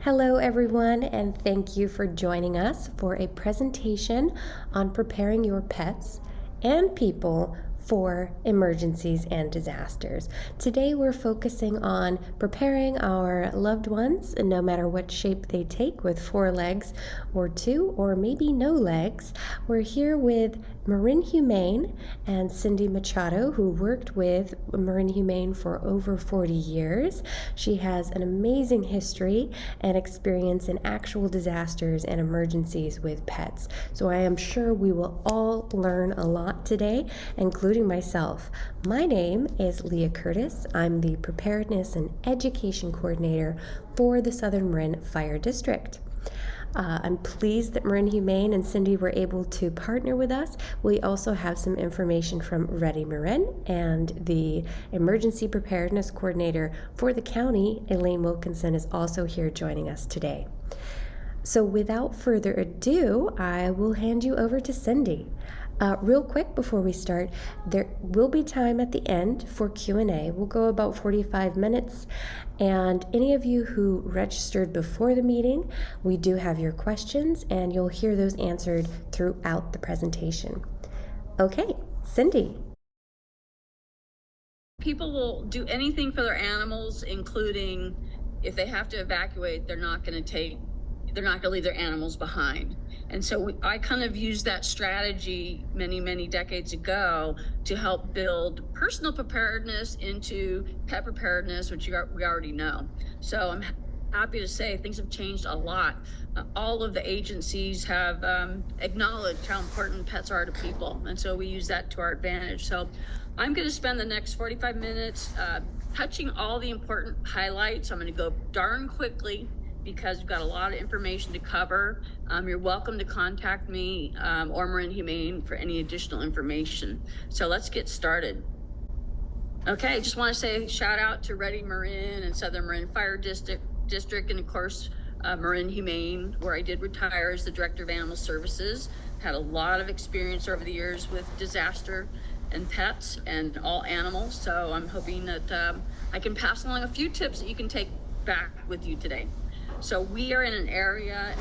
Hello everyone, and thank you for joining us for a presentation on preparing your pets and people for emergencies and disasters. Today we're focusing on preparing our loved ones, no matter what shape they take, with 4 legs or 2 or maybe no legs. We're here with Marin Humane and Cindy Machado, who worked with Marin Humane for over 40 years. She has an amazing history and experience in actual disasters and emergencies with pets. So I am sure we will all learn a lot today, including myself. My name is Leah Curtis. I'm the Preparedness and Education Coordinator for the Southern Marin Fire District. I'm pleased that Marin Humane and Cindy were able to partner with us. We also have some information from Ready Marin, and the Emergency Preparedness Coordinator for the county, Elaine Wilkinson, is also here joining us today. So without further ado, I will hand you over to Cindy. Real quick before we start, there will be time at the end for Q&A. We'll go about 45 minutes, and any of you who registered before the meeting, we do have your questions, and you'll hear those answered throughout the presentation. Okay, Cindy. People will do anything for their animals, including if they have to evacuate, they're not going to leave their animals behind. And so I kind of used that strategy many decades ago to help build personal preparedness into pet preparedness, which we already know. So I'm happy to say things have changed a lot. All of the agencies have acknowledged how important pets are to people, and so we use that to our advantage. So I'm going to spend the next 45 minutes touching all the important highlights. I'm going to go darn quickly because we've got a lot of information to cover. You're welcome to contact me or Marin Humane for any additional information. So let's get started. Okay, just want to say shout out to Ready Marin and Southern Marin Fire District, and of course Marin Humane, where I did retire as the Director of Animal Services. Had a lot of experience over the years with disaster and pets and all animals. So I'm hoping that I can pass along a few tips that you can take back with you today. So we are in an area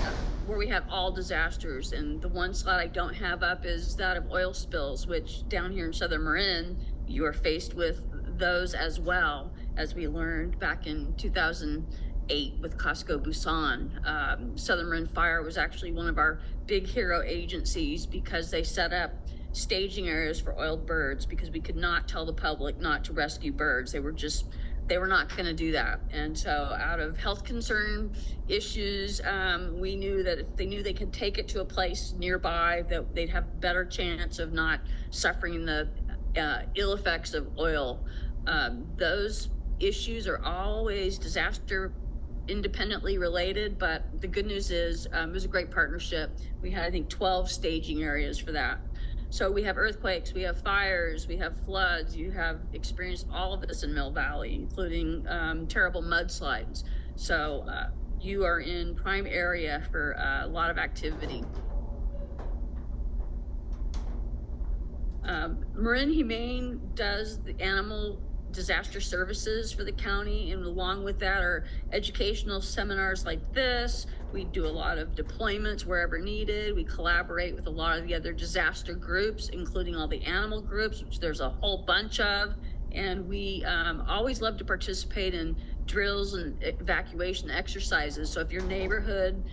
where we have all disasters, and the one slide I don't have up is that of oil spills, which down here in Southern Marin, you are faced with those as well, as we learned back in 2008 with Costco Busan. Southern Marin Fire was actually one of our big hero agencies because they set up staging areas for oiled birds, because we could not tell the public not to rescue birds. They were not going to do that. And so out of health concern issues, we knew that if they knew they could take it to a place nearby, that they'd have a better chance of not suffering the ill effects of oil. Those issues are always disaster independently related, but the good news is it was a great partnership. We had, I think, 12 staging areas for that. So we have earthquakes, we have fires, we have floods. You have experienced all of this in Mill Valley, including terrible mudslides. So you are in prime area for a lot of activity. Marin Humane does the animal disaster services for the county, and along with that are educational seminars like this. We do a lot of deployments wherever needed. We collaborate with a lot of the other disaster groups, including all the animal groups, which there's a whole bunch of. And we always love to participate in drills and evacuation exercises. So if your neighborhood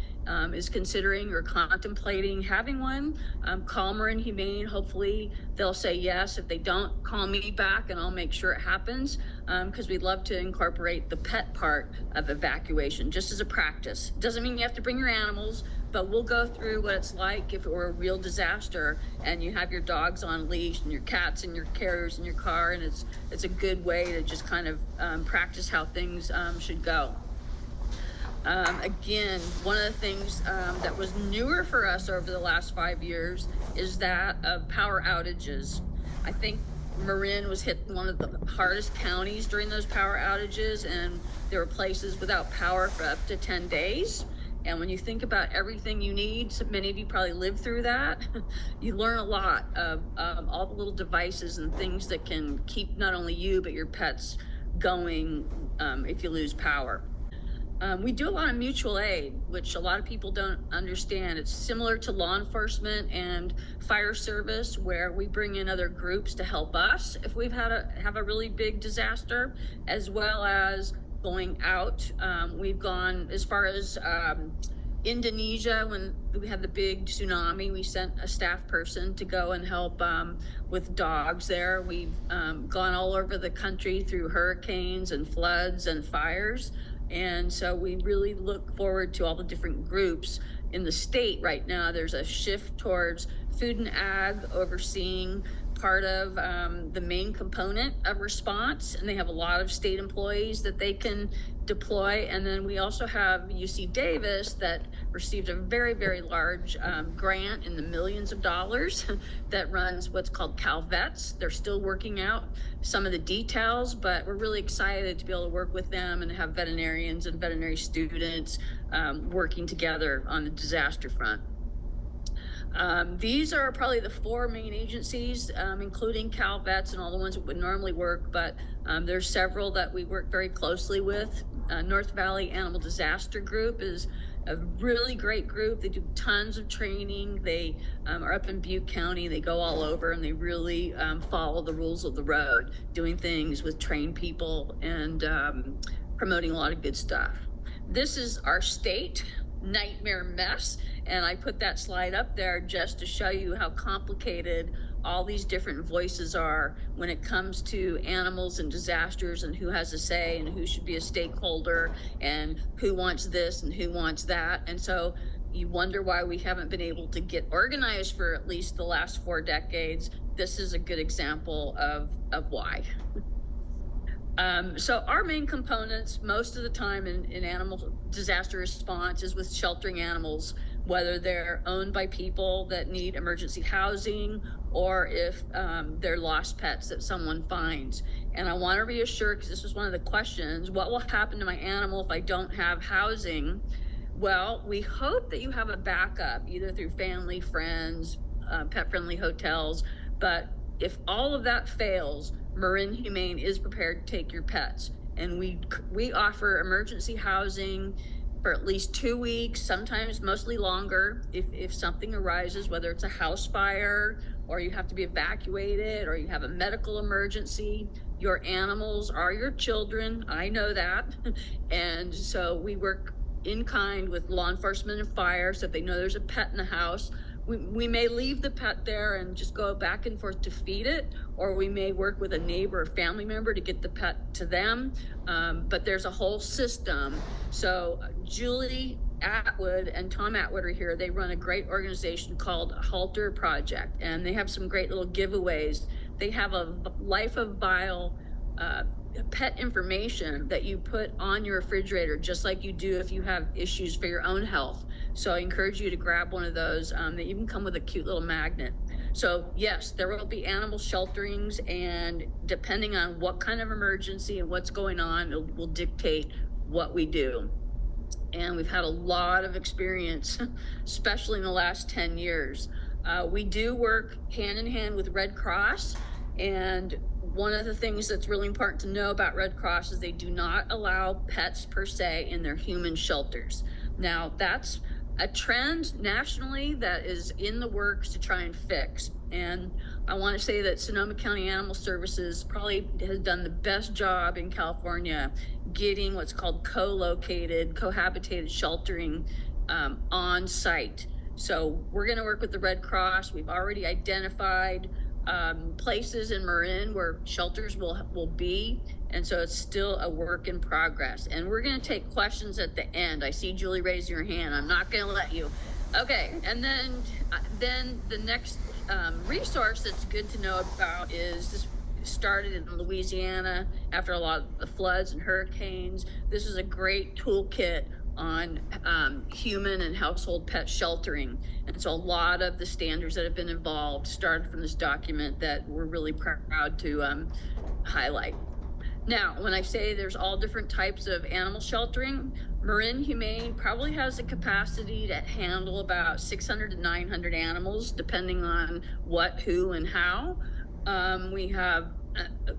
is considering or contemplating having one, call Marin Humane. Hopefully they'll say yes. If they don't, call me back and I'll make sure it happens, because we'd love to incorporate the pet part of evacuation just as a practice. Doesn't mean you have to bring your animals, but we'll go through what it's like if it were a real disaster and you have your dogs on leash and your cats and your carriers in your car, and it's a good way to just kind of practice how things should go. Again, one of the things that was newer for us over the last 5 years is that of power outages. I think Marin was hit one of the hardest counties during those power outages, and there were places without power for up to 10 days. And when you think about everything you need, so many of you probably lived through that, you learn a lot of all the little devices and things that can keep not only you, but your pets going if you lose power. We do a lot of mutual aid, which a lot of people don't understand. It's similar to law enforcement and fire service, where we bring in other groups to help us if we've have a really big disaster, as well as going out. We've gone as far as Indonesia. When we had the big tsunami, we sent a staff person to go and help with dogs there. We've gone all over the country through hurricanes and floods and fires. And so we really look forward to all the different groups in the state right now. There's a shift towards food and ag overseeing part of the main component of response, and they have a lot of state employees that they can deploy. And then we also have UC Davis that received a very, very large grant in the millions of dollars that runs what's called CalVets. They're still working out some of the details, but we're really excited to be able to work with them and have veterinarians and veterinary students working together on the disaster front. These are probably the four main agencies, including CalVets and all the ones that would normally work, but there's several that we work very closely with. North Valley Animal Disaster Group is a really great group. They do tons of training. They are up in Butte County. They go all over, and they really follow the rules of the road, doing things with trained people and promoting a lot of good stuff. This is our state nightmare mess, and I put that slide up there just to show you how complicated all these different voices are when it comes to animals and disasters, and who has a say and who should be a stakeholder and who wants this and who wants that. And so you wonder why we haven't been able to get organized for at least the last 4 decades. This is a good example of why. So our main components most of the time in animal disaster response is with sheltering animals, whether they're owned by people that need emergency housing or if they're lost pets that someone finds. And I want to reassure, because this was one of the questions, what will happen to my animal if I don't have housing? Well, we hope that you have a backup, either through family, friends, pet-friendly hotels. But if all of that fails, Marin Humane is prepared to take your pets. And we offer emergency housing for at least 2 weeks, sometimes mostly longer, if something arises, whether it's a house fire or you have to be evacuated or you have a medical emergency. Your animals are your children, I know that. And so we work in kind with law enforcement and fire, so if they know there's a pet in the house, we may leave the pet there and just go back and forth to feed it, or we may work with a neighbor or family member to get the pet to them. But there's a whole system. So Julie Atwood and Tom Atwood are here. They run a great organization called Halter Project, and they have some great little giveaways. They have a Life of Vile pet information that you put on your refrigerator, just like you do if you have issues for your own health. So I encourage you to grab one of those. They even come with a cute little magnet. So yes, there will be animal shelterings, and depending on what kind of emergency and what's going on, it will dictate what we do. And we've had a lot of experience, especially in the last 10 years. We do work hand in hand with Red Cross, and one of the things that's really important to know about Red Cross is they do not allow pets per se in their human shelters. Now, that's a trend nationally that is in the works to try and fix. And I want to say that Sonoma County Animal Services probably has done the best job in California getting what's called co-located, cohabitated sheltering on site. So we're going to work with the Red Cross. We've already identified places in Marin where shelters will be, and so it's still a work in progress. And we're going to take questions at the end. I see Julie raise your hand. I'm not going to let you. Okay, and then the next resource that's good to know about is this. Started in Louisiana after a lot of the floods and hurricanes. This is a great toolkit on human and household pet sheltering. And so a lot of the standards that have been involved started from this document that we're really proud to highlight. Now, when I say there's all different types of animal sheltering, Marin Humane probably has the capacity to handle about 600 to 900 animals, depending on what, who, and how. We have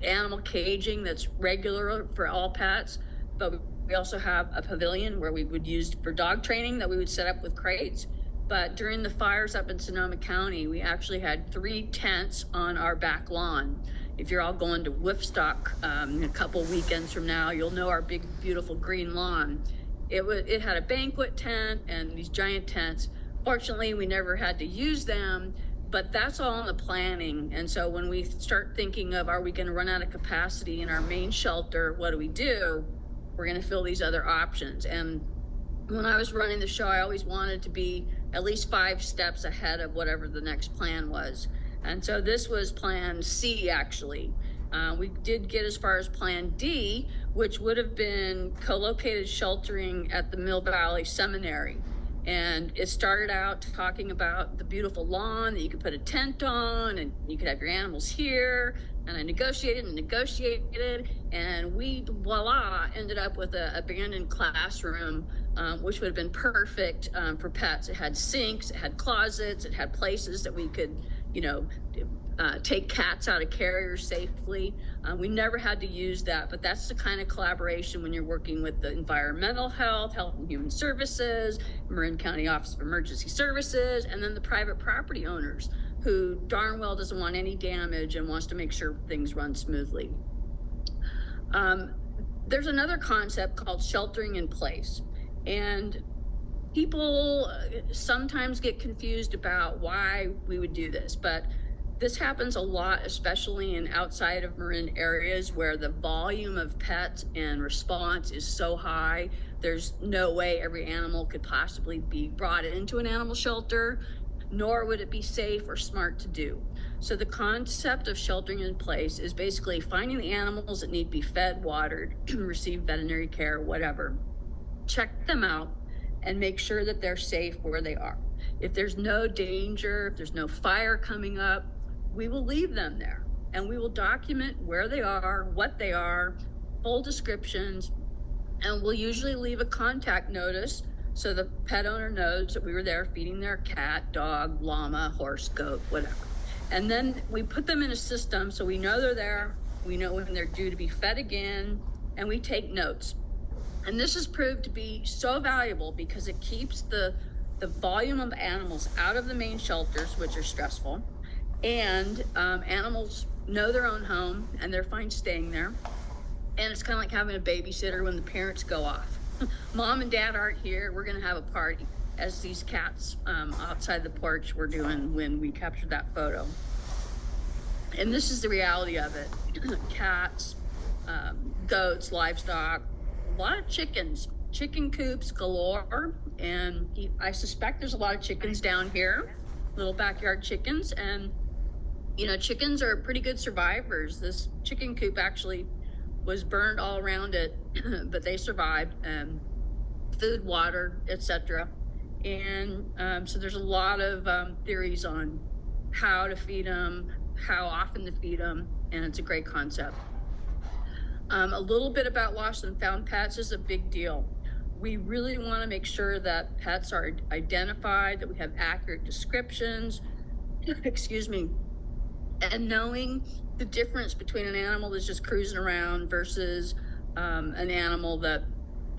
animal caging that's regular for all pets, but we We also have a pavilion where we would use for dog training that we would set up with crates. But during the fires up in Sonoma County, we actually had 3 tents on our back lawn. If you're all going to Woodstock a couple weekends from now, you'll know our big, beautiful green lawn. It had a banquet tent and these giant tents. Fortunately, we never had to use them, but that's all in the planning. And so when we start thinking of, are we going to run out of capacity in our main shelter? What do? We're going to fill these other options. And when I was running the show, I always wanted to be at least 5 steps ahead of whatever the next plan was. And so this was plan C, actually. We did get as far as plan D, which would have been co-located sheltering at the Mill Valley Seminary. And it started out talking about the beautiful lawn that you could put a tent on and you could have your animals here. And I negotiated, and we, voila, ended up with an abandoned classroom, which would have been perfect for pets. It had sinks, it had closets, it had places that we could, take cats out of carriers safely. We never had to use that, but that's the kind of collaboration when you're working with the environmental health and human services, Marin County Office of Emergency Services, and then the private property owners who darn well doesn't want any damage and wants to make sure things run smoothly. There's another concept called sheltering in place. And people sometimes get confused about why we would do this, but this happens a lot, especially in outside of Marin areas where the volume of pets and response is so high. There's no way every animal could possibly be brought into an animal shelter, nor would it be safe or smart to do. So the concept of sheltering in place is basically finding the animals that need to be fed, watered, receive veterinary care, whatever. Check them out and make sure that they're safe where they are. If there's no danger, if there's no fire coming up, we will leave them there and we will document where they are, what they are, full descriptions, and we'll usually leave a contact notice so the pet owner knows that we were there feeding their cat, dog, llama, horse, goat, whatever. And then we put them in a system so we know they're there, we know when they're due to be fed again, and we take notes. And this has proved to be so valuable because it keeps the volume of animals out of the main shelters, which are stressful, and animals know their own home and they're fine staying there. And it's kind of like having a babysitter when the parents go off. Mom and dad aren't here, we're gonna have a party, as these cats outside the porch were doing when we captured that photo. And this is the reality of it. Cats, goats, livestock, a lot of chickens, chicken coops galore. And I suspect there's a lot of chickens down here, little backyard chickens. And chickens are pretty good survivors. This chicken coop actually was burned all around it, but they survived. Food, water, etc. And so there's a lot of theories on how to feed them, how often to feed them, and it's a great concept. A little bit about lost and found pets is a big deal. We really want to make sure that pets are identified, that we have accurate descriptions, and knowing the difference between an animal that's just cruising around versus an animal that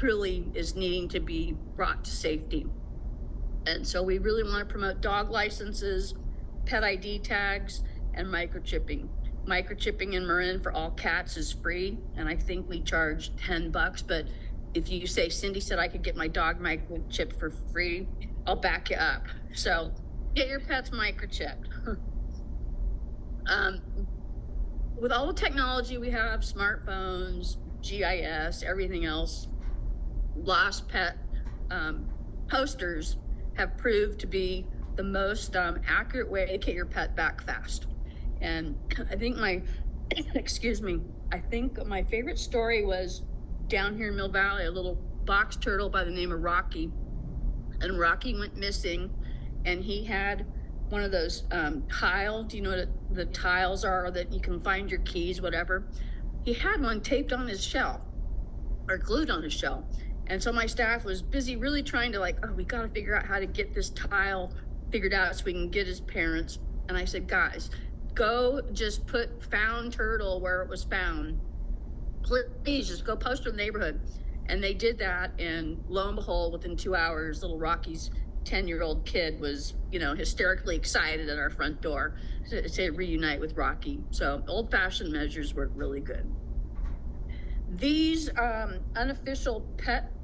really is needing to be brought to safety. And so we really want to promote dog licenses, pet ID tags, and microchipping. Microchipping in Marin for all cats is free, and I think we charge $10, but if you say, Cindy said I could get my dog microchipped for free, I'll back you up. So get your pets microchipped. With all the technology we have, smartphones, GIS, everything else, lost pet posters have proved to be the most accurate way to get your pet back fast. And I think my favorite story was down here in Mill Valley, a little box turtle by the name of Rocky. And Rocky went missing, and he had one of those tiles. Do you know what the tiles are that you can find your keys, whatever? He had one taped on his shell or glued on his shell. And so my staff was busy really trying to we got to figure out how to get this tile figured out so we can get his parents. And I said, guys, go just put found turtle where it was found. Please just go post it in the neighborhood. And they did that, and lo and behold, within 2 hours, little Rocky's 10-year-old kid was, hysterically excited at our front door to reunite with Rocky. So old-fashioned measures work really good. These unofficial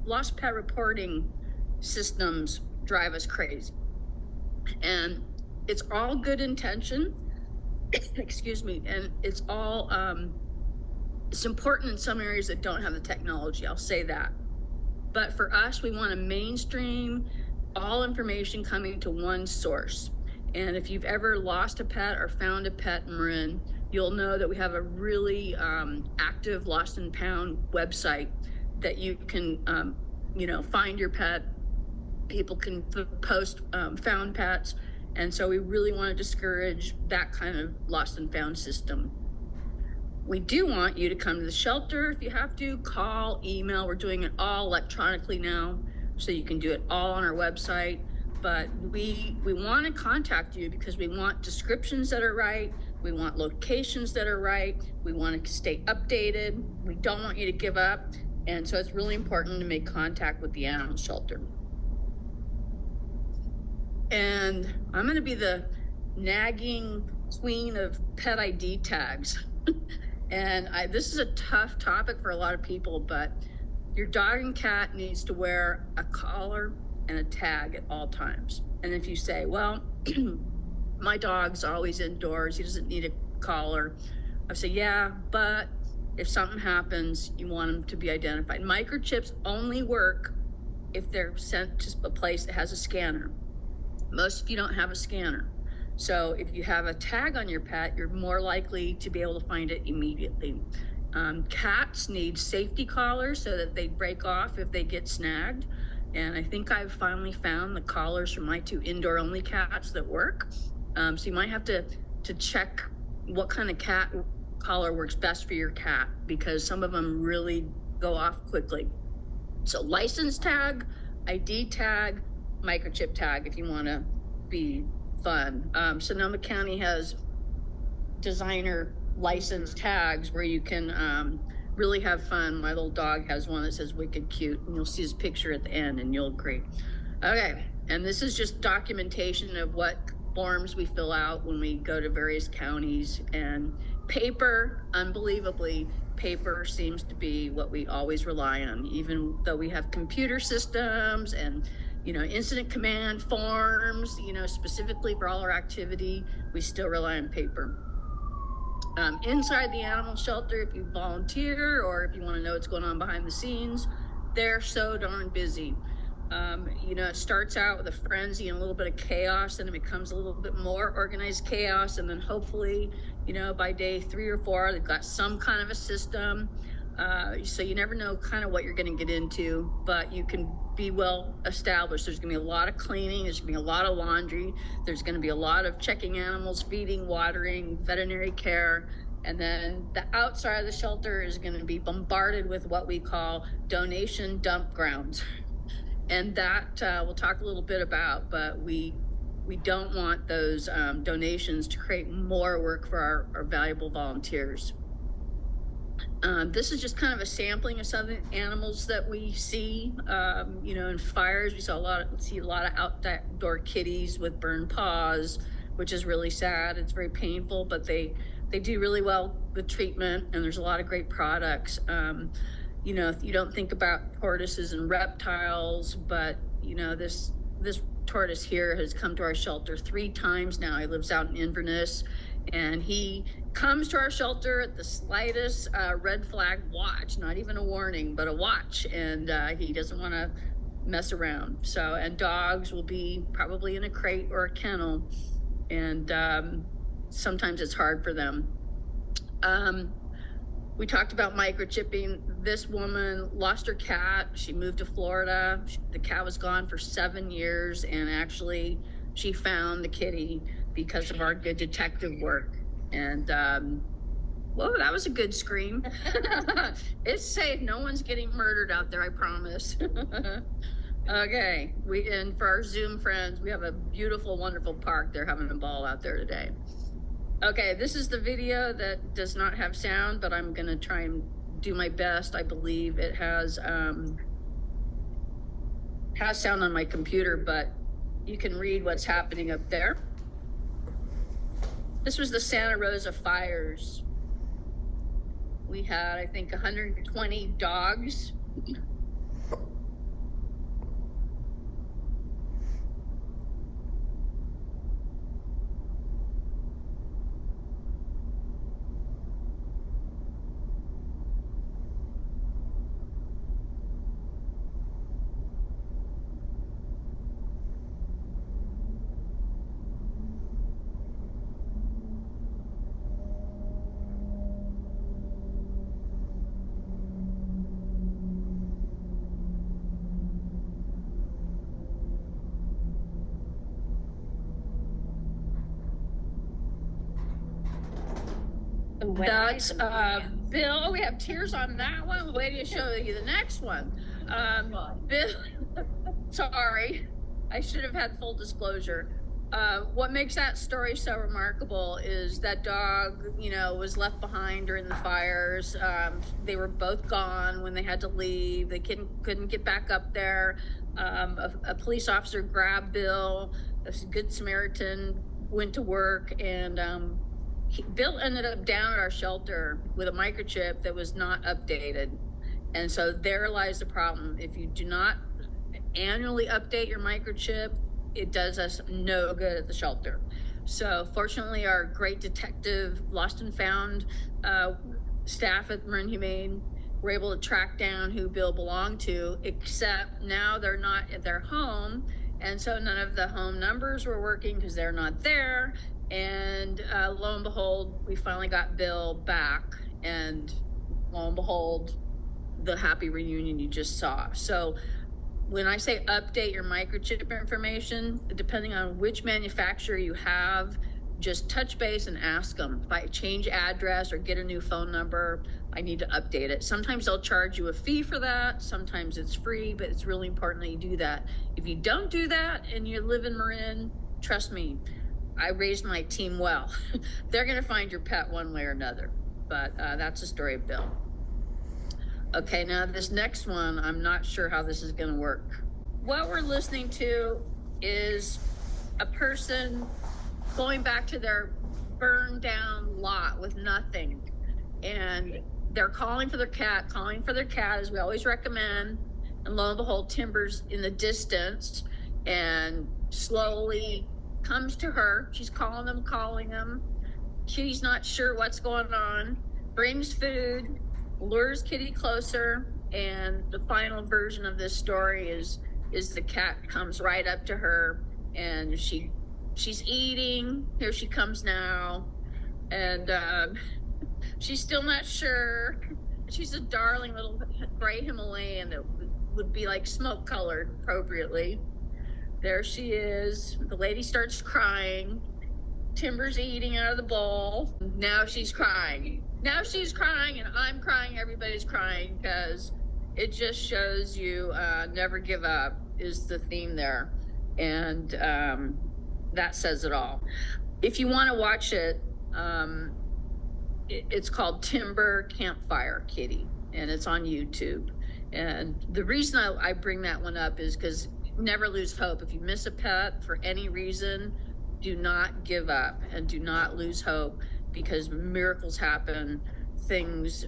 lost pet reporting systems drive us crazy. And it's all good intention, excuse me, and it's all, it's important in some areas that don't have the technology, I'll say that. But for us, we want to mainstream all information coming to one source. And if you've ever lost a pet or found a pet in Marin, you'll know that we have a really active Lost and Found website that you can, find your pet. People can post found pets. And so we really want to discourage that kind of lost and found system. We do want you to come to the shelter if you have to, call, email. We're doing it all electronically now, so you can do it all on our website. But we want to contact you because we want descriptions that are right. We want locations that are right. We want to stay updated. We don't want you to give up. And so it's really important to make contact with the animal shelter. And I'm going to be the nagging queen of pet ID tags. And this is a tough topic for a lot of people, but your dog and cat needs to wear a collar and a tag at all times. And if you say, well, my dog's always indoors, he doesn't need a collar, I say, yeah, but if something happens, you want him to be identified. Microchips only work if they're sent to a place that has a scanner. Most of you don't have a scanner. So if you have a tag on your pet, you're more likely to be able to find it immediately. Cats need safety collars so that they break off if they get snagged. And I think I've finally found the collars for my 2 indoor-only cats that work. So you might have to check what kind of cat collar works best for your cat, because some of them really go off quickly. So license tag, ID tag, microchip tag if you want to be fun. Sonoma County has designer license tags where you can really have fun. My little dog has one that says wicked cute, and you'll see his picture at the end and you'll agree. Okay, and this is just documentation of what forms we fill out when we go to various counties. And paper, unbelievably, paper seems to be what we always rely on, even though we have computer systems and incident command forms, specifically for all our activity, we still rely on paper. Inside the animal shelter, if you volunteer or if you want to know what's going on behind the scenes, they're so darn busy. It starts out with a frenzy and a little bit of chaos, and it becomes a little bit more organized chaos. And then hopefully, by day 3 or 4, they've got some kind of a system. So you never know kind of what you're going to get into, but you can be well established. There's going to be a lot of cleaning. There's going to be a lot of laundry. There's going to be a lot of checking animals, feeding, watering, veterinary care. And then the outside of the shelter is going to be bombarded with what we call donation dump grounds. And that we'll talk a little bit about, but we don't want those donations to create more work for our valuable volunteers. This is just kind of a sampling of some of the animals that we see. In fires, we see a lot of outdoor kitties with burned paws, which is really sad. It's very painful, but they do really well with treatment, and there's a lot of great products. You don't think about tortoises and reptiles, but this tortoise here has come to our shelter 3 times now. He lives out in Inverness, and he comes to our shelter at the slightest red flag watch, not even a warning, but a watch, and he doesn't want to mess around. So, and dogs will be probably in a crate or a kennel, and sometimes it's hard for them. We talked about microchipping. This woman lost her cat. She moved to Florida. The cat was gone for 7 years, and actually she found the kitty because of our good detective work. And whoa, that was a good scream. It's safe. No one's getting murdered out there, I promise. Okay, and for our Zoom friends, we have a beautiful, wonderful park. They're having a ball out there today. Okay, this is the video that does not have sound, but I'm gonna try and do my best. I believe it has sound on my computer, but you can read what's happening up there. This was the Santa Rosa fires. We had, I think, 120 dogs. That's Bill. Oh, we have tears on that one. Wait to show you the next one. Bill, sorry, I should have had full disclosure. What makes that story so remarkable is that dog, was left behind during the fires. They were both gone when they had to leave. They couldn't get back up there. A police officer grabbed Bill. A Good Samaritan went to work, and Bill ended up down at our shelter with a microchip that was not updated. And so there lies the problem. If you do not annually update your microchip, it does us no good at the shelter. So fortunately, our great detective lost and found staff at Marin Humane were able to track down who Bill belonged to, except now they're not at their home. And so none of the home numbers were working because they're not there. And lo and behold, we finally got Bill back, and lo and behold, the happy reunion you just saw. So when I say update your microchip information, depending on which manufacturer you have, just touch base and ask them. If I change address or get a new phone number, I need to update it. Sometimes they'll charge you a fee for that. Sometimes it's free, but it's really important that you do that. If you don't do that and you live in Marin, trust me, I raised my team well. They're gonna find your pet one way or another. But that's the story of Bill. Okay, now this next one, I'm not sure how this is gonna work. What we're listening to is a person going back to their burned down lot with nothing. And they're calling for their cat, as we always recommend. And lo and behold, Timber's in the distance and slowly comes to her. She's calling him. She's not sure what's going on, brings food, lures Kitty closer, and the final version of this story is the cat comes right up to her, and she's eating. Here she comes now, and she's still not sure. She's a darling little gray Himalayan that would be like smoke colored appropriately. There she is. The lady starts crying. Timber's eating out of the bowl. Now she's crying. And I'm crying. Everybody's crying, because it just shows you never give up is the theme there. And that says it all. If you want to watch it, it's called Timber Campfire Kitty, and it's on YouTube. And the reason I bring that one up is because never lose hope. If you miss a pet for any reason, do not give up and do not lose hope, because miracles happen. Things,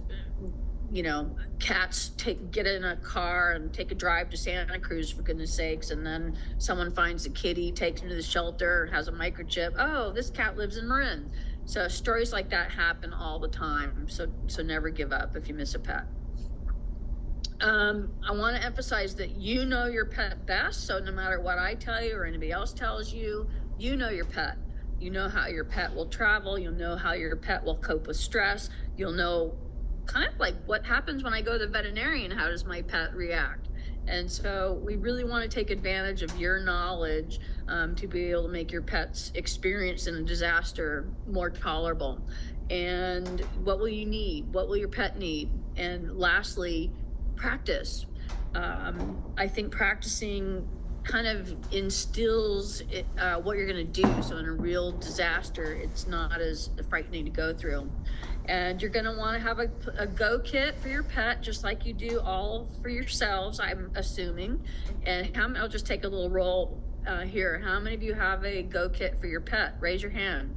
cats get in a car and take a drive to Santa Cruz, for goodness sakes, and then someone finds a kitty, takes him to the shelter, has a microchip. Oh, this cat lives in Marin. So stories like that happen all the time. So never give up if you miss a pet. I want to emphasize that you know your pet best. So no matter what I tell you or anybody else tells you, you know your pet. You know how your pet will travel. You'll know how your pet will cope with stress. You'll know kind of like what happens when I go to the veterinarian. How does my pet react? And so we really want to take advantage of your knowledge to be able to make your pet's experience in a disaster more tolerable. And what will you need? What will your pet need? And lastly, practice. I think practicing kind of instills what you're going to do. So in a real disaster, it's not as frightening to go through. And you're going to want to have a go kit for your pet, just like you do all for yourselves, I'm assuming. And I'll just take a little roll here. How many of you have a go kit for your pet? Raise your hand.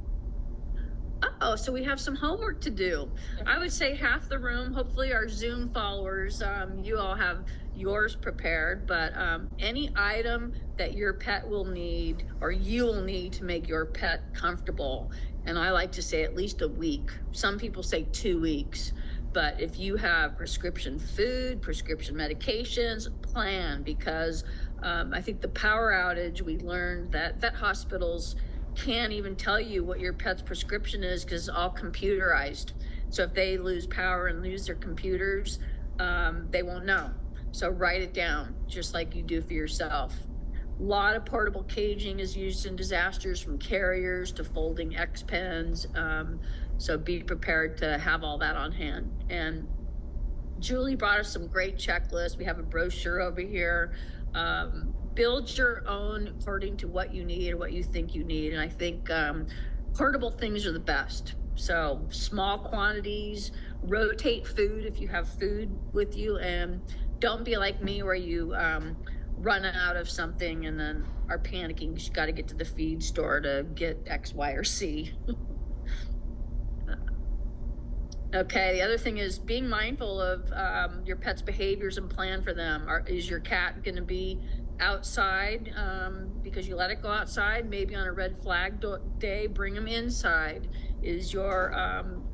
Oh, so we have some homework to do. I would say half the room, hopefully our Zoom followers, you all have yours prepared, but any item that your pet will need or you will need to make your pet comfortable. And I like to say at least a week. Some people say 2 weeks, but if you have prescription food, prescription medications, plan, because I think the power outage, we learned that vet hospitals can't even tell you what your pet's prescription is because it's all computerized. So if they lose power and lose their computers, they won't know. So write it down, just like you do for yourself. A lot of portable caging is used in disasters, from carriers to folding X-pens. So be prepared to have all that on hand. And Julie brought us some great checklists. We have a brochure over here. Build your own according to what you need or what you think you need. And I think portable things are the best. So small quantities, rotate food if you have food with you, and don't be like me where you run out of something and then are panicking because you got to get to the feed store to get X, Y, or C. Okay, the other thing is being mindful of your pet's behaviors and plan for them. Is your cat going to be outside because you let it go outside? Maybe on a red flag day, bring them inside. Is your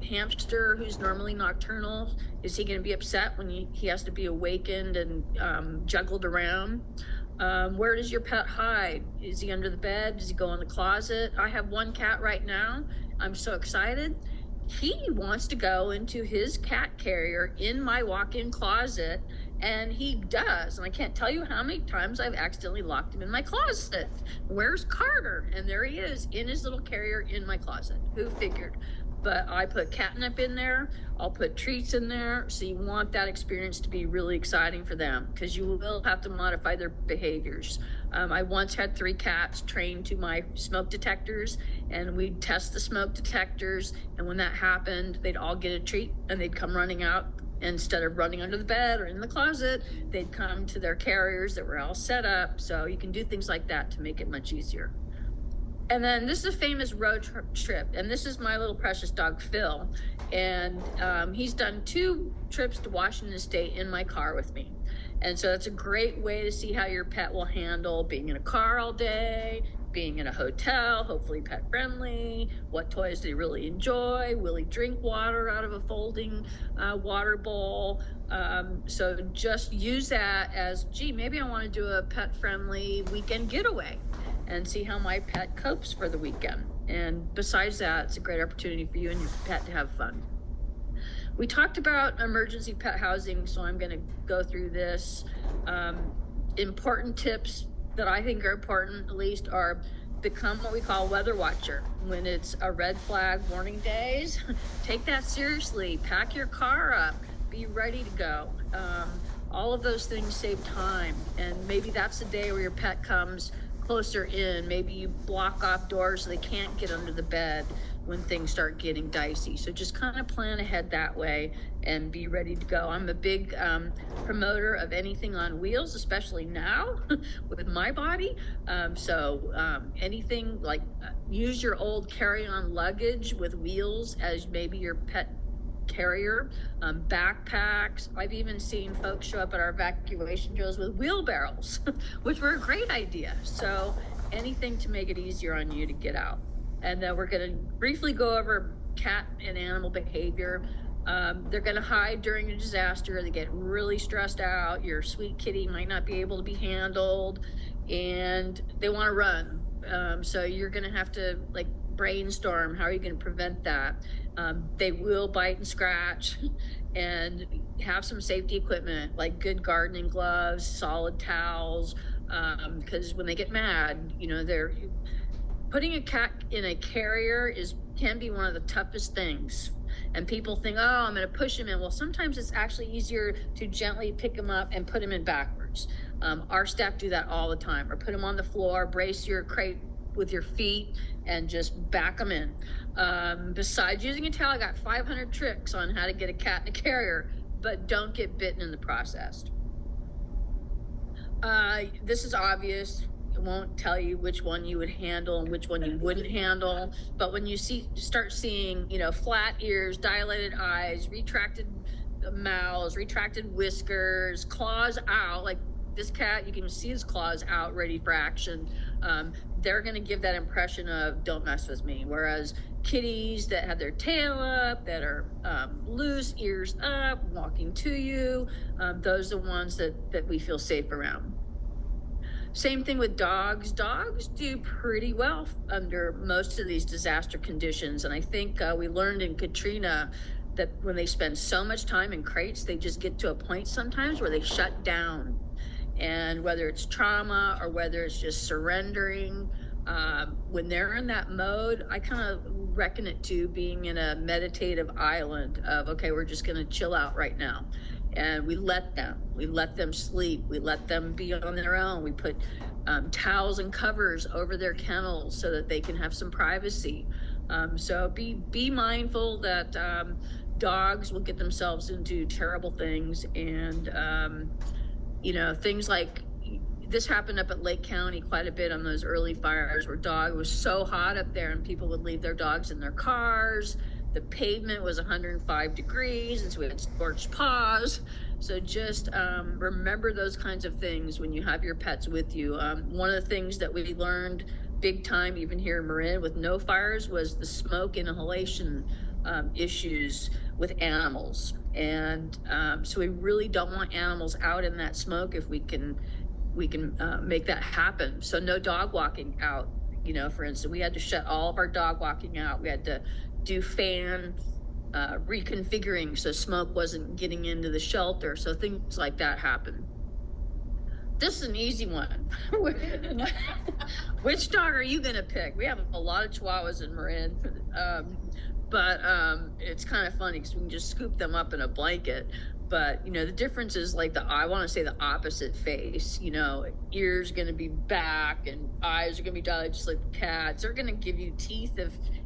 hamster, who's normally nocturnal, is he going to be upset when he has to be awakened and juggled around? Where does your pet hide? Is he under the bed? Does he go in the closet? I have one cat right now. I'm so excited. He wants to go into his cat carrier in my walk-in closet, and he does. And I can't tell you how many times I've accidentally locked him in my closet. Where's Carter? And there he is in his little carrier in my closet. Who figured? But I put catnip in there. I'll put treats in there. So you want that experience to be really exciting for them, because you will have to modify their behaviors. I once had 3 cats trained to my smoke detectors, and we'd test the smoke detectors. And when that happened, they'd all get a treat and they'd come running out. Instead of running under the bed or in the closet, they'd come to their carriers that were all set up. So you can do things like that to make it much easier. And then this is a famous road trip, and this is my little precious dog, Phil. And he's done 2 trips to Washington State in my car with me. And so it's a great way to see how your pet will handle being in a car all day, being in a hotel, hopefully pet friendly. What toys do they really enjoy? Will he drink water out of a folding water bowl? So just use that as, gee, maybe I want to do a pet friendly weekend getaway and see how my pet copes for the weekend. And besides that, it's a great opportunity for you and your pet to have fun. We talked about emergency pet housing, so I'm going to go through this. Important tips that I think are important, at least, are become what we call weather watcher. When it's a red flag warning days, take that seriously. Pack your car up. Be ready to go. All of those things save time. And maybe that's the day where your pet comes closer in. Maybe you block off doors so they can't get under the bed when things start getting dicey. So just kind of plan ahead that way and be ready to go. I'm a big promoter of anything on wheels, especially now with my body. Anything like use your old carry-on luggage with wheels as maybe your pet carrier, backpacks. I've even seen folks show up at our evacuation drills with wheelbarrows, which were a great idea. So anything to make it easier on you to get out. And then we're going to briefly go over cat and animal behavior. They're going to hide during a disaster. They get really stressed out. Your sweet kitty might not be able to be handled, and they want to run. So you're going to have to brainstorm, how are you going to prevent that? They will bite and scratch, and have some safety equipment like good gardening gloves, solid towels, because when they get mad, they're putting a cat in a carrier can be one of the toughest things. And people think, oh, I'm going to push him in. Well, sometimes it's actually easier to gently pick him up and put him in backwards. Our staff do that all the time, or put them on the floor, brace your crate with your feet, and just back them in. Besides using a towel, I got 500 tricks on how to get a cat in a carrier, but don't get bitten in the process. This is obvious. It won't tell you which one you would handle and which one you wouldn't handle. But when you start seeing, flat ears, dilated eyes, retracted mouths, retracted whiskers, claws out, like this cat, you can see his claws out, ready for action. They're going to give that impression of don't mess with me. Whereas kitties that have their tail up, that are loose, ears up, walking to you, those are the ones that we feel safe around. Same thing with dogs. Dogs do pretty well under most of these disaster conditions. And I think we learned in Katrina that when they spend so much time in crates, they just get to a point sometimes where they shut down. And whether it's trauma or whether it's just surrendering, when they're in that mode, I kind of reckon it to being in a meditative island of, okay, we're just going to chill out right now. And we let them sleep. We let them be on their own. We put towels and covers over their kennels so that they can have some privacy. So be mindful that dogs will get themselves into terrible things. And, things like this happened up at Lake County quite a bit on those early fires where it was so hot up there and people would leave their dogs in their cars. The pavement was 105 degrees, and so we had scorched paws. So just remember those kinds of things when you have your pets with you. One of the things that we learned big time, even here in Marin with no fires, was the smoke inhalation issues with animals. And so we really don't want animals out in that smoke if we can make that happen. So no dog walking out. For instance, we had to shut all of our dog walking out. We had to do fan reconfiguring so smoke wasn't getting into the shelter. So things like that happen. This is an easy one. Which dog are you going to pick? We have a lot of Chihuahuas in Marin, but it's kind of funny because we can just scoop them up in a blanket. But, the difference is like I want to say the opposite face, ears going to be back and eyes are going to be dilated just like the cats. They're going to give you teeth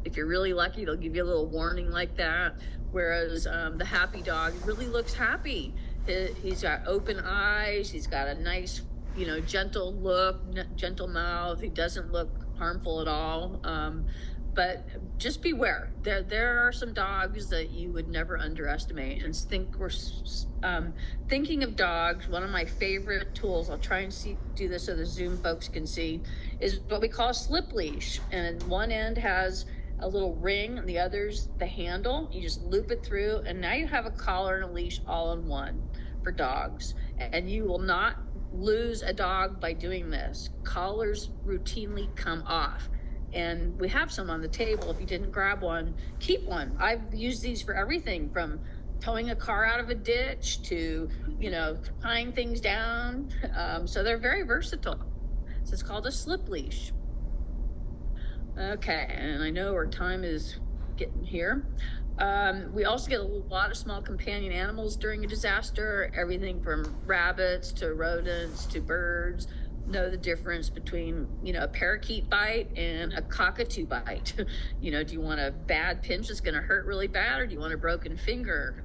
if you're really lucky. They'll give you a little warning like that. Whereas the happy dog really looks happy. He's got open eyes. He's got a nice, gentle look, gentle mouth. He doesn't look harmful at all. But just beware. There are some dogs that you would never underestimate. And thinking of dogs, one of my favorite tools, I'll try and do this so the Zoom folks can see, is what we call a slip leash. And one end has a little ring, and the other's the handle. You just loop it through, and now you have a collar and a leash all in one for dogs. And you will not lose a dog by doing this. Collars routinely come off. And we have some on the table. If you didn't grab one, keep one. I've used these for everything from towing a car out of a ditch to, tying things down. So they're very versatile. So it's called a slip leash. Okay, and I know our time is getting here. We also get a lot of small companion animals during a disaster, everything from rabbits to rodents to birds. Know the difference between, a parakeet bite and a cockatoo bite. Do you want a bad pinch that's going to hurt really bad, or do you want a broken finger?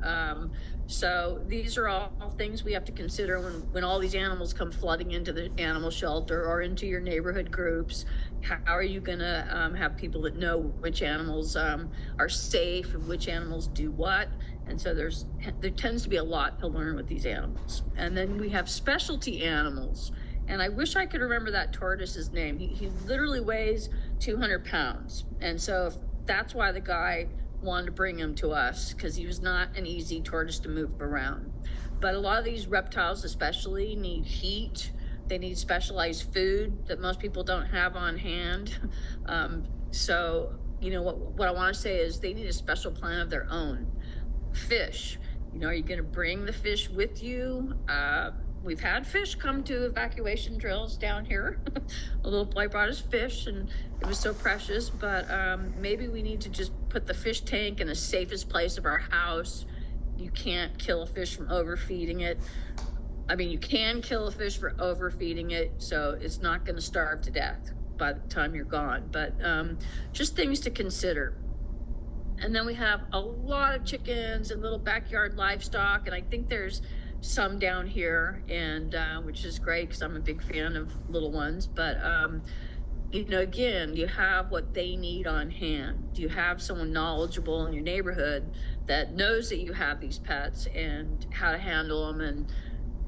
So these are all things we have to consider when all these animals come flooding into the animal shelter or into your neighborhood groups. How are you going to have people that know which animals are safe and which animals do what? And so there tends to be a lot to learn with these animals. And then we have specialty animals. And I wish I could remember that tortoise's name. He literally weighs 200 pounds. And so that's why the guy wanted to bring him to us, because he was not an easy tortoise to move around. But a lot of these reptiles especially need heat. They need specialized food that most people don't have on hand. So, what I want to say is they need a special plan of their own. Fish, are you going to bring the fish with you? We've had fish come to evacuation drills down here. A little boy brought his fish, and it was so precious. But maybe we need to just put the fish tank in the safest place of our house. You can't kill a fish from overfeeding it. I mean, you can kill a fish for overfeeding it, so it's not going to starve to death by the time you're gone, but just things to consider. And then we have a lot of chickens and little backyard livestock, and I think there's some down here, and which is great because I'm a big fan of little ones. But you know, again, you have what they need on hand. Do you have someone knowledgeable in your neighborhood that knows that you have these pets and how to handle them? And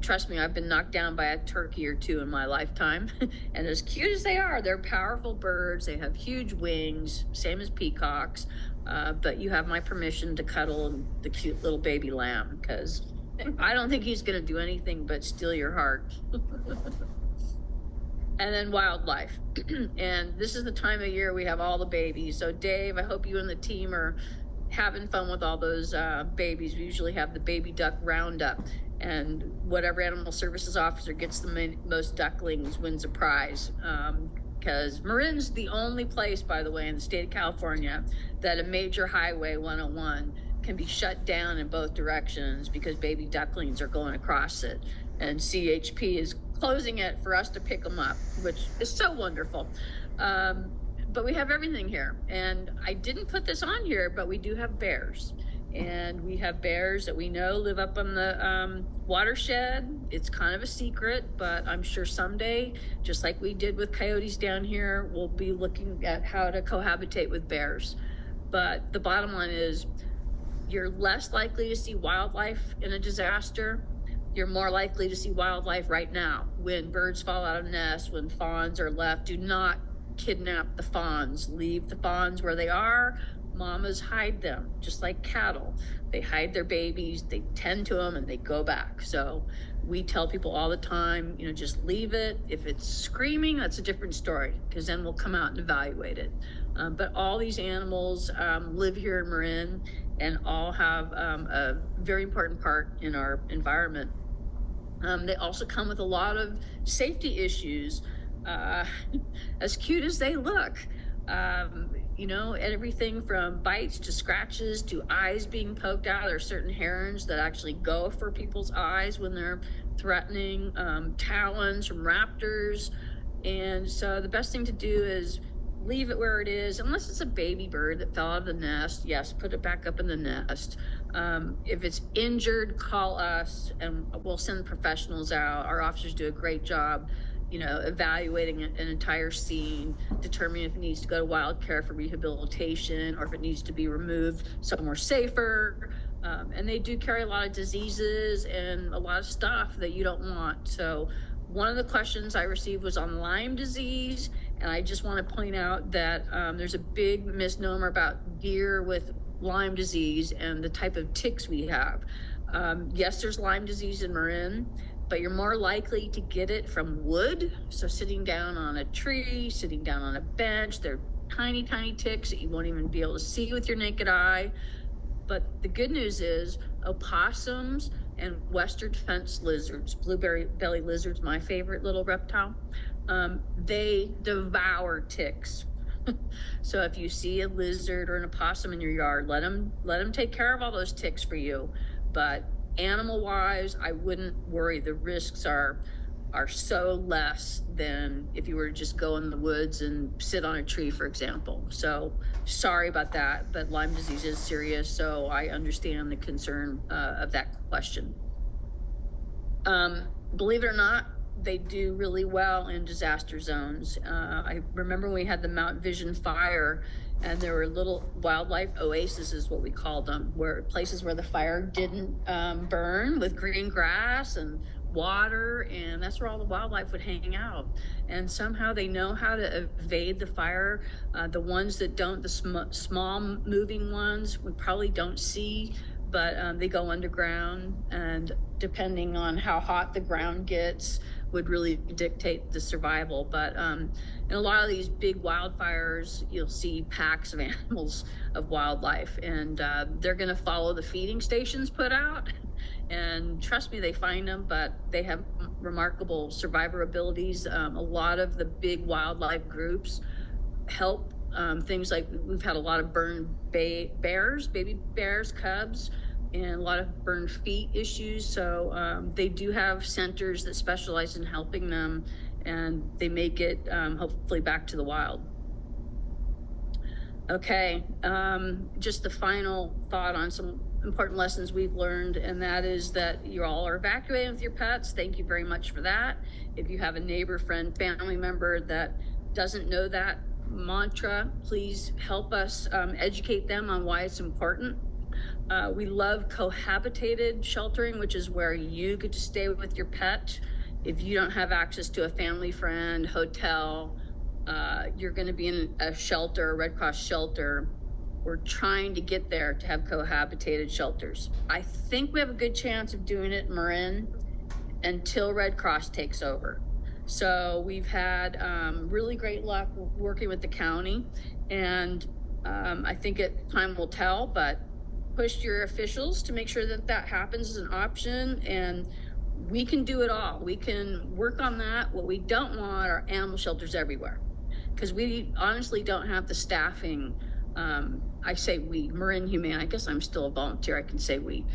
trust me, I've been knocked down by a turkey or two in my lifetime. And as cute as they are, they're powerful birds. They have huge wings, same as peacocks. But you have my permission to cuddle the cute little baby lamb, because I don't think he's going to do anything but steal your heart. And then wildlife. And this is the time of year we have all the babies. So Dave, I hope you and the team are having fun with all those babies. We usually have the baby duck roundup, and whatever animal services officer gets the most ducklings wins a prize. Because Marin's the only place, by the way, in the state of California that a major highway 101 can be shut down in both directions because baby ducklings are going across it. And CHP is closing it for us to pick them up, which is so wonderful. But we have everything here. And I didn't put this on here, but we do have bears. And we have bears that we know live up on the watershed. It's kind of a secret, but I'm sure someday, just like we did with coyotes down here, we'll be looking at how to cohabitate with bears. But the bottom line is, you're less likely to see wildlife in a disaster. You're more likely to see wildlife right now. When birds fall out of nests, when fawns are left, do not kidnap the fawns. Leave the fawns where they are. Mamas hide them, just like cattle. They hide their babies, they tend to them, and they go back. So we tell people all the time, you know, just leave it. If it's screaming, that's a different story, because then we'll come out and evaluate it. But all these animals live here in Marin, and all have a very important part in our environment. They also come with a lot of safety issues, as cute as they look. You know, everything from bites to scratches to eyes being poked out. There are certain herons that actually go for people's eyes when they're threatening, talons from raptors. And so the best thing to do is leave it where it is, unless it's a baby bird that fell out of the nest. Yes, put it back up in the nest. If it's injured, call us and we'll send professionals out. Our officers do a great job, you know, evaluating an entire scene, determining if it needs to go to wild care for rehabilitation or if it needs to be removed somewhere safer. And they do carry a lot of diseases and a lot of stuff that you don't want. So one of the questions I received was on Lyme disease. And I just want to point out that there's a big misnomer about deer with Lyme disease and the type of ticks we have. Yes, there's Lyme disease in Marin, but you're more likely to get it from wood. So sitting down on a tree, sitting down on a bench, they're tiny, tiny ticks that you won't even be able to see with your naked eye. But the good news is opossums and western fence lizards, blueberry belly lizards, my favorite little reptile, they devour ticks. So if you see a lizard or an opossum in your yard, let them take care of all those ticks for you. But animal-wise, I wouldn't worry. The risks are so less than if you were to just go in the woods and sit on a tree, for example. So sorry about that, but Lyme disease is serious, so I understand the concern of that question. Believe it or not, they do really well in disaster zones. I remember when we had the Mount Vision fire, and there were little wildlife oases, is what we called them, where places where the fire didn't burn, with green grass and water, and that's where all the wildlife would hang out. And somehow they know how to evade the fire. The ones that don't, the small moving ones, we probably don't see, but they go underground, and depending on how hot the ground gets would really dictate the survival. But in a lot of these big wildfires, you'll see packs of animals, of wildlife, and they're gonna follow the feeding stations put out. And trust me, they find them, but they have remarkable survivor abilities. A lot of the big wildlife groups help. Things like, we've had a lot of burned bears, baby bears, cubs, and a lot of burned feet issues. So they do have centers that specialize in helping them, and they make it hopefully back to the wild. Okay, just the final thought on some important lessons we've learned, and that is that you all are evacuating with your pets. Thank you very much for that. If you have a neighbor, friend, family member that doesn't know that mantra, please help us educate them on why it's important. We love cohabitated sheltering, which is where you get to stay with your pet. If you don't have access to a family, friend, hotel, you're going to be in a shelter, a Red Cross shelter. We're trying to get there to have cohabitated shelters. I think we have a good chance of doing it in Marin until Red Cross takes over. So we've had really great luck working with the county, and I think time will tell, but push your officials to make sure that that happens as an option, and we can do it all. We can work on that. What we don't want are animal shelters everywhere, because we honestly don't have the staffing. I say we, Marin Humane, I guess I'm still a volunteer, I can say we.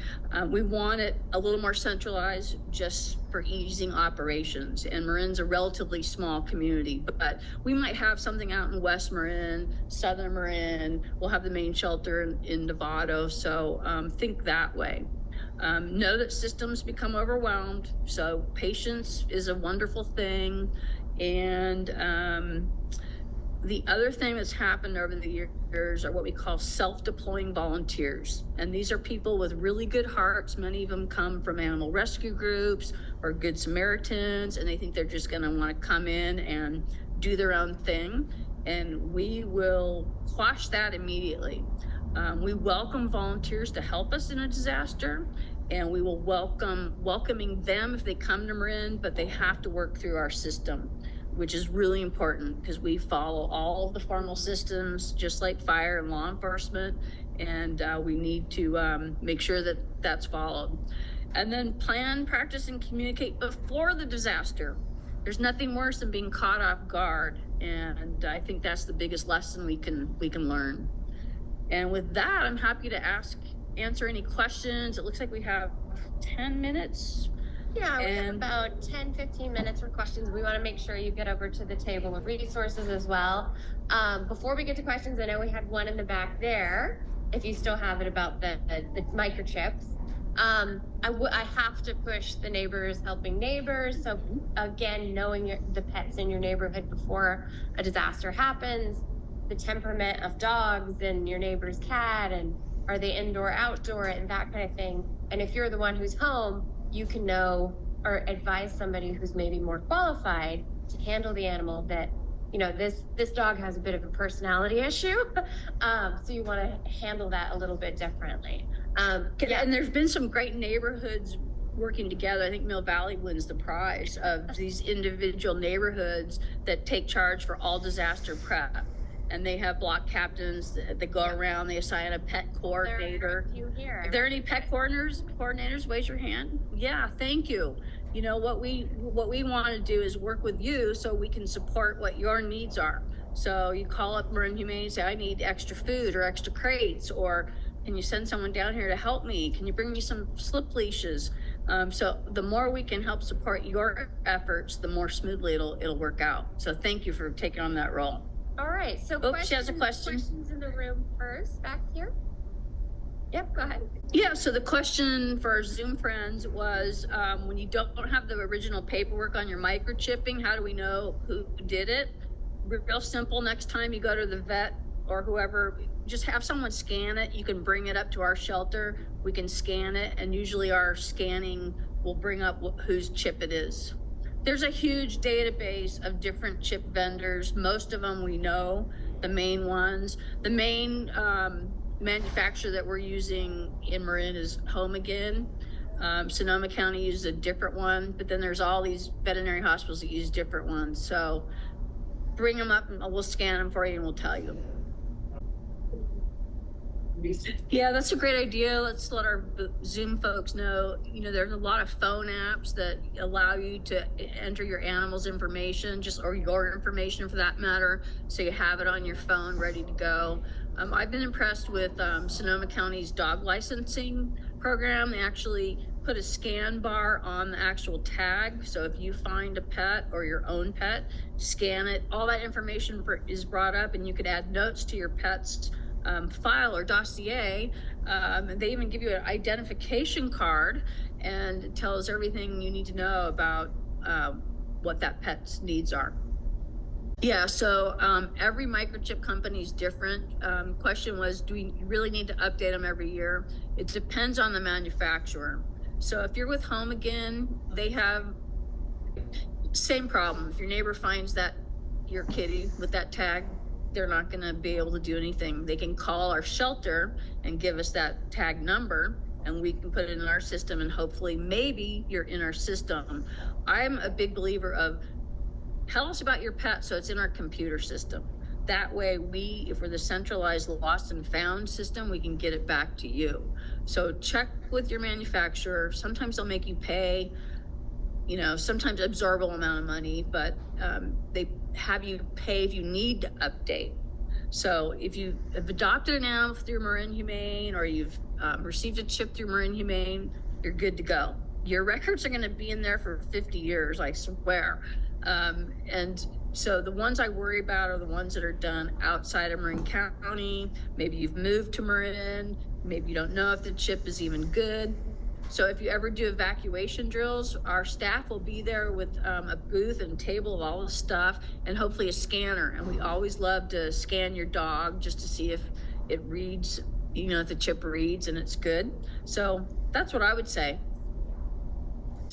We want it a little more centralized just for easing operations. And Marin's a relatively small community, but we might have something out in West Marin, Southern Marin, we'll have the main shelter in Novato, so think that way. Know that systems become overwhelmed, so patience is a wonderful thing. And the other thing that's happened over the years are what we call self-deploying volunteers. And these are people with really good hearts. Many of them come from animal rescue groups or Good Samaritans, and they think they're just gonna wanna come in and do their own thing. And we will quash that immediately. We welcome volunteers to help us in a disaster, and we will welcoming them if they come to Marin, but they have to work through our system, which is really important because we follow all of the formal systems, just like fire and law enforcement, and we need to make sure that that's followed. And then plan, practice, and communicate before the disaster. There's nothing worse than being caught off guard, and I think that's the biggest lesson we can learn. And with that, I'm happy to answer any questions. It looks like we have 10 minutes. Yeah, we have about 10-15 minutes for questions. We want to make sure you get over to the table of resources as well. Before we get to questions, I know we had one in the back there, if you still have it, about the microchips. I have to push the neighbors helping neighbors. So again, knowing the pets in your neighborhood before a disaster happens, the temperament of dogs and your neighbor's cat, and are they indoor, outdoor, and that kind of thing. And if you're the one who's home, you can know or advise somebody who's maybe more qualified to handle the animal that, you know, this dog has a bit of a personality issue. So you want to handle that a little bit differently. Yeah. And there's been some great neighborhoods working together. I think Mill Valley wins the prize of these individual neighborhoods that take charge for all disaster prep. And they have block captains that go around. They assign a pet coordinator. If there are any pet coordinators, raise your hand. Yeah, thank you. You know, what we want to do is work with you so we can support what your needs are. So you call up Marin Humane and say, I need extra food or extra crates, or can you send someone down here to help me? Can you bring me some slip leashes? So the more we can help support your efforts, the more smoothly it'll work out. So thank you for taking on that role. All right, so she has a question. Questions in the room first, back here. Yep, go ahead. Yeah, so the question for our Zoom friends was, when you don't have the original paperwork on your microchipping, how do we know who did it? Real simple, next time you go to the vet or whoever, just have someone scan it. You can bring it up to our shelter, we can scan it, and usually our scanning will bring up whose chip it is. There's a huge database of different chip vendors. Most of them we know, the main ones. The main manufacturer that we're using in Marin is Home Again. Sonoma County uses a different one, but then there's all these veterinary hospitals that use different ones. So bring them up and we'll scan them for you and we'll tell you. Yeah, that's a great idea. Let's let our Zoom folks know, you know, there's a lot of phone apps that allow you to enter your animal's information, or your information for that matter, so you have it on your phone ready to go. I've been impressed with Sonoma County's dog licensing program, they actually put a scan bar on the actual tag. So if you find a pet or your own pet, scan it. All that information is brought up, and you could add notes to your pet's file or dossier. They even give you an identification card, and it tells everything you need to know about what that pet's needs are. Yeah, so every microchip company is different. Question was, do we really need to update them every year? It depends on the manufacturer. So if you're with Home Again, they have same problem. If your neighbor finds that your kitty with that tag, they're not going to be able to do anything. They can call our shelter and give us that tag number, and we can put it in our system, and hopefully maybe you're in our system. I'm a big believer of tell us about your pet so it's in our computer system. That way if we're the centralized lost and found system, we can get it back to you. So check with your manufacturer. Sometimes they'll make you pay, sometimes absorbable amount of money, but they have you pay if you need to update. So if you have adopted an animal through Marin Humane, or you've received a chip through Marin Humane, you're good to go. Your records are going to be in there for 50 years, I swear. And so the ones I worry about are the ones that are done outside of Marin County. Maybe you've moved to Marin. Maybe you don't know if the chip is even good. So if you ever do evacuation drills, our staff will be there with a booth and table of all the stuff, and hopefully a scanner. And we always love to scan your dog just to see if it reads, if the chip reads and it's good. So that's what I would say.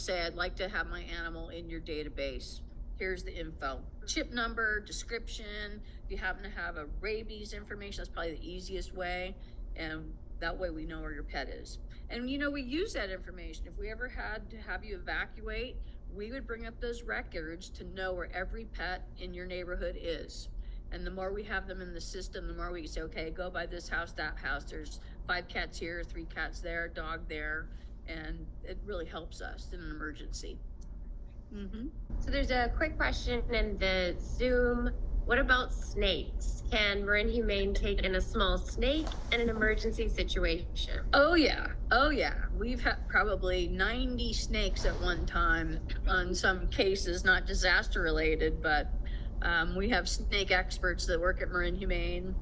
I'd like to have my animal in your database. Here's the info: chip number, description. If you happen to have a rabies information, that's probably the easiest way. And that way we know where your pet is. And we use that information. If we ever had to have you evacuate, we would bring up those records to know where every pet in your neighborhood is. And the more we have them in the system, the more we can say, okay, go by this house, that house. There's 5 cats here, 3 cats there, dog there. And it really helps us in an emergency. Mm-hmm. So there's a quick question in the Zoom. What about snakes? Can Marin Humane take in a small snake in an emergency situation? Oh yeah. We've had probably 90 snakes at one time on some cases, not disaster related, but we have snake experts that work at Marin Humane.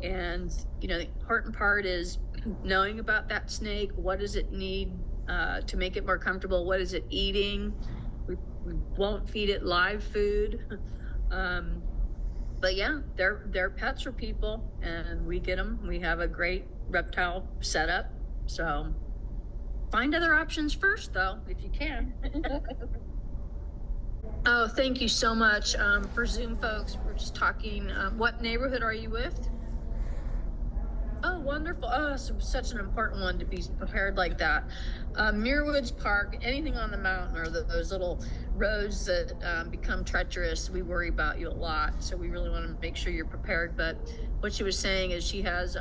And the important part is knowing about that snake. What does it need to make it more comfortable? What is it eating? We won't feed it live food. But yeah, they're pets for people, and we get them. We have a great reptile setup. So find other options first, though, if you can. Oh, thank you so much. For Zoom folks, we're just talking. What neighborhood are you with? Oh, wonderful. Oh, such an important one to be prepared like that. Muirwoods Park, anything on the mountain, or those little roads that become treacherous, we worry about you a lot. So we really want to make sure you're prepared. But what she was saying is she has,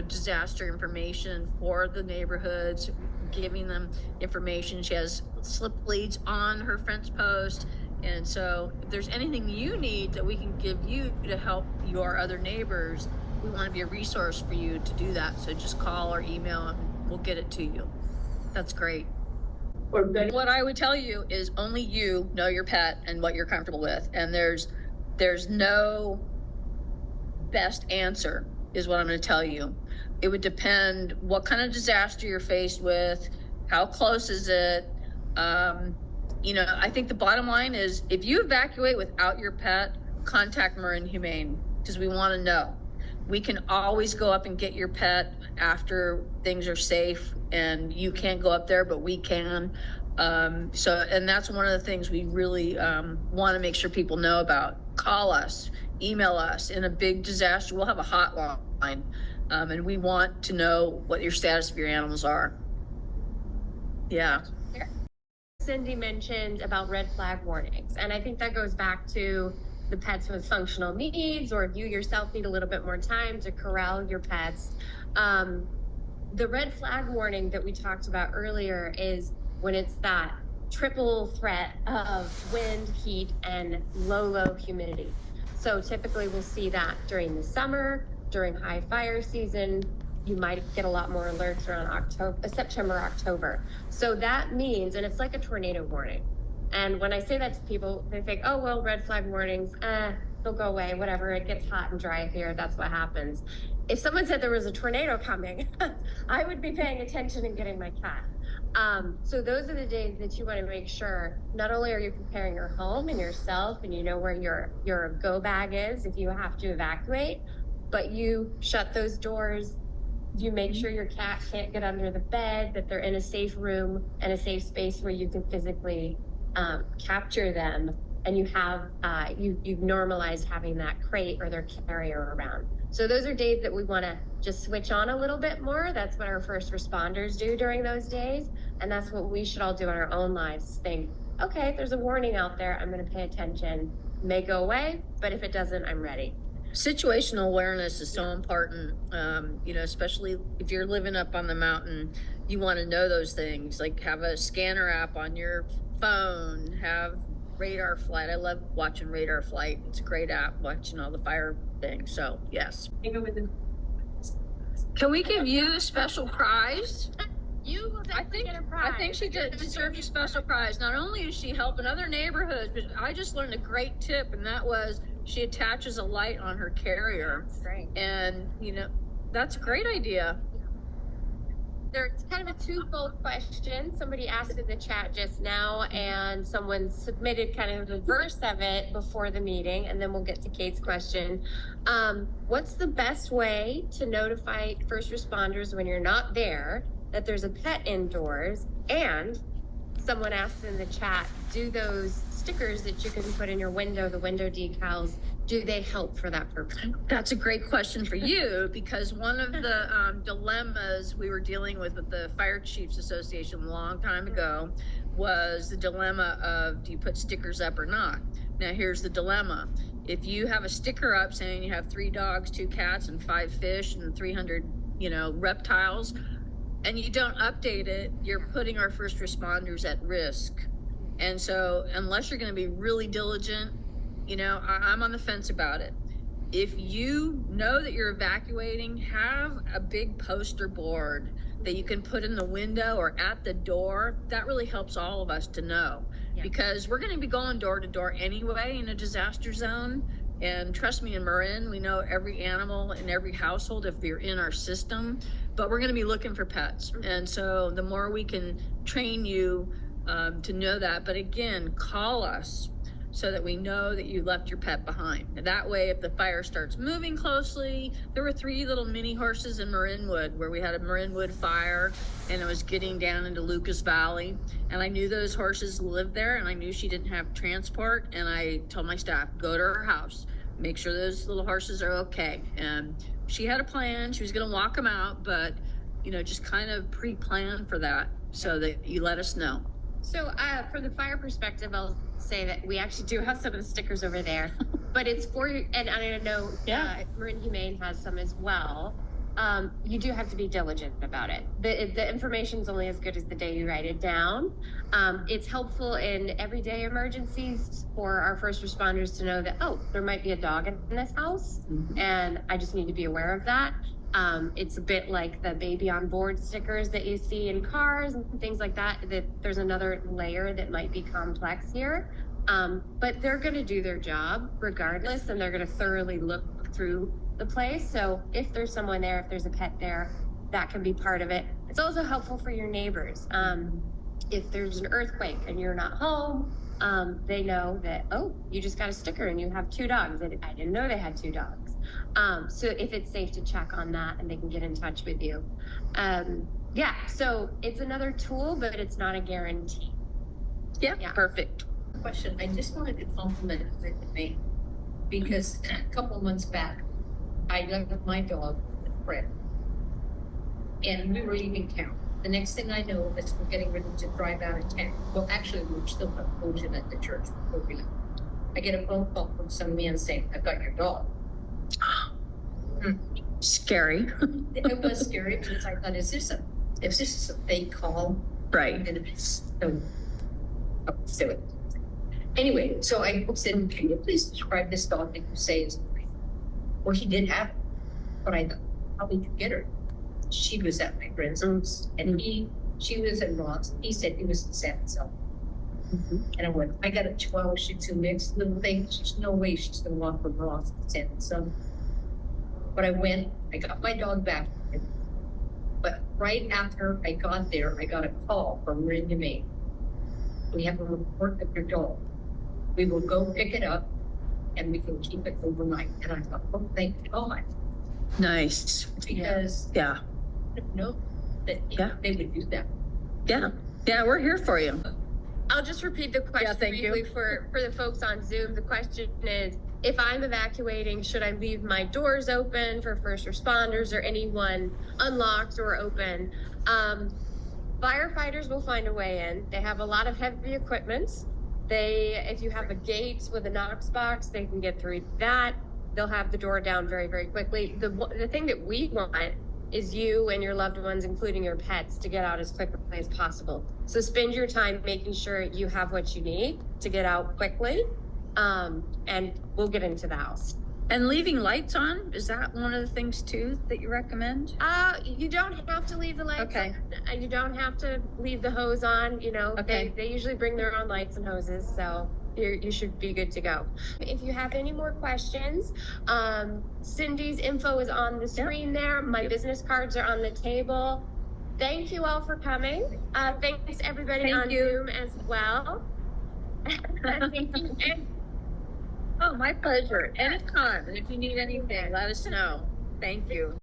disaster information for the neighborhoods, giving them information. She has slip leads on her fence post. And so if there's anything you need that we can give you to help your other neighbors, we want to be a resource for you to do that. So just call or email and we'll get it to you. That's great. What I would tell you is only you know your pet and what you're comfortable with. And there's no best answer is what I'm going to tell you. It would depend what kind of disaster you're faced with, how close is it. I think the bottom line is if you evacuate without your pet, contact Marin Humane, because we want to know. We can always go up and get your pet after things are safe, and you can't go up there, but we can. And that's one of the things we really want to make sure people know about. Call us, email us. In a big disaster, we'll have a hotline, and we want to know what your status of your animals are. Yeah. Cindy mentioned about red flag warnings, and I think that goes back to the pets with functional needs, or if you yourself need a little bit more time to corral your pets. The red flag warning that we talked about earlier is when it's that triple threat of wind, heat, and low humidity. So typically we'll see that during the summer, during high fire season, you might get a lot more alerts around September, October. So that means, and it's like a tornado warning. And when I say that to people, they think, oh, well, red flag warnings, they'll go away, whatever. It gets hot and dry here. That's what happens. If someone said there was a tornado coming, I would be paying attention and getting my cat. So those are the days that you want to make sure not only are you preparing your home and yourself, and you know where your go bag is if you have to evacuate, but you shut those doors. You make sure your cat can't get under the bed, that they're in a safe room and a safe space where you can physically capture them, and you have you've normalized having that crate or their carrier around. So those are days that we want to just switch on a little bit more. That's what our first responders do during those days, and that's what we should all do in our own lives. Think, okay, there's a warning out there, I'm going to pay attention. It may go away, but if it doesn't, I'm ready. Situational awareness is so important, especially if you're living up on the mountain. You want to know those things, like have a scanner app on your phone, have radar flight. I love watching radar flight. It's a great app, watching all the fire things. So yes. Can we give you a special prize? You will definitely get a prize. I think she deserves a special prize. Not only is she helping other neighborhoods, but I just learned a great tip, and that was she attaches a light on her carrier. That's great. And, that's a great idea. There's kind of a twofold question. Somebody asked in the chat just now, and someone submitted kind of the verse of it before the meeting, and then we'll get to Kate's question. What's the best way to notify first responders when you're not there that there's a pet indoors? And someone asked in the chat, do those stickers that you can put in your window, the window decals, do they help for that purpose? That's a great question for you, because one of the dilemmas we were dealing with the Fire Chiefs Association a long time ago was the dilemma of, do you put stickers up or not? Now here's the dilemma. If you have a sticker up saying you have 3 dogs, 2 cats, and 5 fish, and 300, reptiles, and you don't update it, you're putting our first responders at risk. And so unless you're going to be really diligent, I'm on the fence about it. If you know that you're evacuating, have a big poster board that you can put in the window or at the door. That really helps all of us to know, because we're going to be going door to door anyway in a disaster zone. And trust me, in Marin, we know every animal in every household if you're in our system, but we're going to be looking for pets. And so the more we can train you to know that, but again, call us so that we know that you left your pet behind. And that way, if the fire starts moving closely, there were 3 little mini horses in Marinwood where we had a Marinwood fire, and it was getting down into Lucas Valley. And I knew those horses lived there, and I knew she didn't have transport. And I told my staff, go to her house, make sure those little horses are okay. And she had a plan. She was going to walk them out, but, just kind of pre-plan for that so that you let us know. So from the fire perspective, I'll say that we actually do have some of the stickers over there, but it's for, and I know Marin Humane has some as well. You do have to be diligent about it. The information's only as good as the day you write it down. It's helpful in everyday emergencies for our first responders to know that, oh, there might be a dog in this house, and I just need to be aware of that. It's a bit like the baby on board stickers that you see in cars and things like that, that there's another layer that might be complex here. But they're going to do their job regardless, and they're going to thoroughly look through the place. So if there's someone there, if there's a pet there, that can be part of it. It's also helpful for your neighbors. If there's an earthquake and you're not home, they know that, oh, you just got a sticker and you have 2 dogs. I didn't know they had 2 dogs. So if it's safe to check on that, and they can get in touch with you. So it's another tool, but it's not a guarantee. Yeah. Perfect. Question. I just wanted to compliment me, because a couple months back, I left my dog with Fred, and we were leaving town. The next thing I know is we're getting ready to drive out of town. Well, actually, we were still on Ocean at the church before we left. I get a phone call from some man saying, "I've got your dog." Scary. It was scary, because I thought, is this a fake call? Right. And so it. Anyway, so I said, "Can you please describe this dog that you say is mine?" Well, he did have it, but I thought, how did you get her? she was at my residence, and she was in Ross. He said he was in San Anselmo. And I went, I got a 12 Shih Tzu mix little thing. There's no way she's gonna walk from Ross to San Anselmo. But I went, I got my dog back. But right after I got there, I got a call from Marin Humane. We have a report of your dog. We will go pick it up and we can keep it overnight. And I thought, oh, thank God. Nice. Because Yeah. I didn't know that they would do that. Yeah. Yeah, we're here for you. I'll just repeat the question thank you. briefly for the folks on Zoom. The question is, if I'm evacuating, should I leave my doors open for first responders or anyone unlocked or open? Firefighters will find a way in. They have a lot of heavy equipment. If you have a gate with a Knox box, they can get through that. They'll have the door down very, very quickly. The thing that we want is you and your loved ones, including your pets, to get out as quickly as possible. So spend your time making sure you have what you need to get out quickly, and we'll get into the house. And leaving lights on, is that one of the things too that you recommend? You don't have to leave the lights Okay. on. You don't have to leave the hose on. You know, Okay. they usually bring their own lights and hoses, so you should be good to go. If you have any more questions, Cindy's info is on the screen there. My business cards are on the table. Thank you all for coming. Thanks everybody on Zoom as well. Thank you. Oh, my pleasure. Anytime. And if you need anything, let us know. Thank you.